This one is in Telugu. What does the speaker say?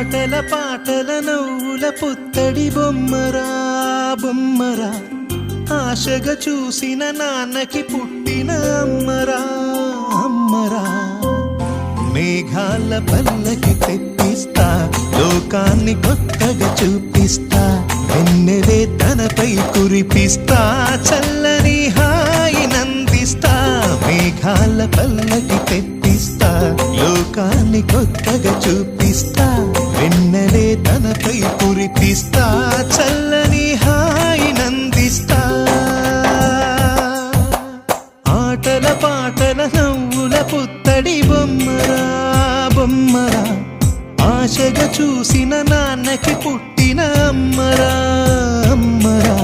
ఆటల పాటల నవ్వుల పుత్తడి బొమ్మరా బొమ్మరా, ఆశగా చూసిన నాన్నకి పుట్టిన అమ్మరా అమ్మరా. మేఘాల పల్లకి తెప్పిస్తా, లోకాన్ని కొత్తగా చూపిస్తా, వెన్నెలే తనపై కురిపిస్తా, చల్లని హాయి నందిస్తా. మేఘాల పల్లకి తెప్పిస్తా, లోకాన్ని కొత్తగా చూపిస్తా, వెన్నెలే తనపై కురిపిస్తా, చల్లని హాయి నందిస్తా. ఆటల పాటల నవ్వుల పుత్తడి బొమ్మరా బొమ్మరా, ఆశగా చూసిన నాన్నకి పుట్టిన అమ్మరా అమ్మరా.